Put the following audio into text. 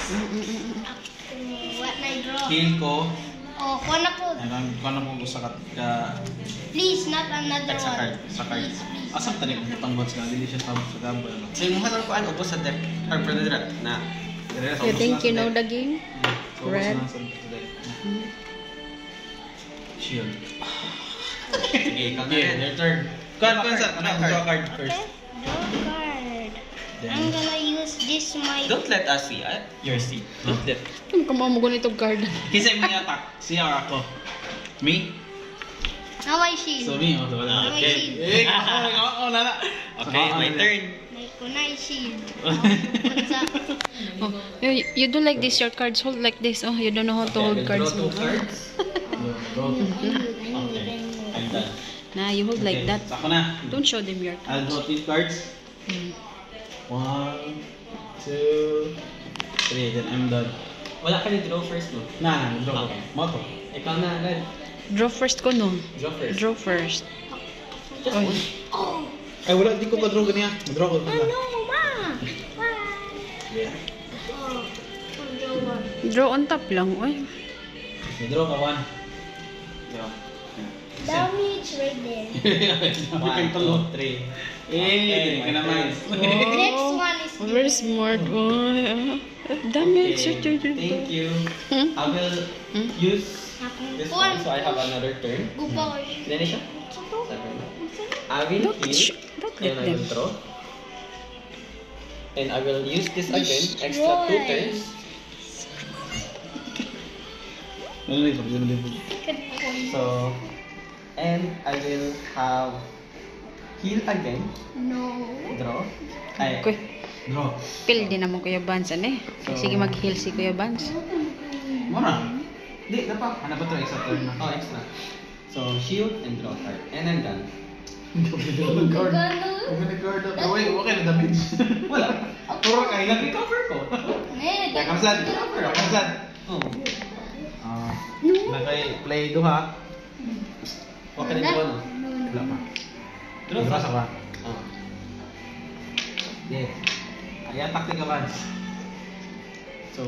What na draw? Heal ko. Oh, kuha na po. Kuha na po sa Please, not another sa one. card. Sa card. Please, please. Asam tani kung butang bots ka, dili siya tabot sa gambol. So yung mga ko ano sa deck or for the draft na. You think you know the game? Red. Shield. Sige, ikaw na Okay, yan. your turn. Card sa draw card first. Draw card. I'm gonna use this my... Don't let us see your seat. Don't let. Ano ka mo ganitong card? Kasi may attack. Siya or ako. Me? Now my shield. So me, so wala. Okay. Eh, ako, nana. Okay, my turn. May kunay shield. Oh, you do like this. Your cards hold like this. Oh, you don't know how to hold cards. Draw 2 cards. Okay, I'm done. Nah, you hold like that. Ako na. Don't show them your I'll cards. draw 3 cards. 1, 2, 3. Then I'm done. Wala ka ni draw first no? Draw. Okay. Moto. Ikaw na agad. Draw first ko no. Draw first. Draw first. Just Oy. one. Oh! Ay, wala. Di ko pa draw ganyan. Draw ko. Oh no, ma! Why? Yeah. Oh, draw one. Draw on top lang. Oy. Draw ka 1. Draw. Damage right there. 1, 2, 3. Eh, ka naman. Next one is Very smart. Oh, damage. Okay, thank you. I will use this one so I have another turn. Gupa ko. Then siya. I will Don't heal let and I them. will draw. And I will use this again, extra 2 Destroy. turns. So, and I will have heal again, No. draw. Ay, Kuy, Draw. pill din naman Kuya Vance, ano eh. Sige, mag-heal si Kuya Vance. Mura. di, dapat. Ano ba ito? Extra turn na. Oh, extra. So, shield and draw card. And I'm done. Guard. Huwag na guard. Uy, okay na damage. Wala. Puro kaya lang. Recover ko. Ne, Kamsad. Kamsad. Oh. Play duha. Okay na draw no? Wala pa. Draw Draw pa. sa ka. Oh. Yeah. Ayan, taktik ka, Vance. So,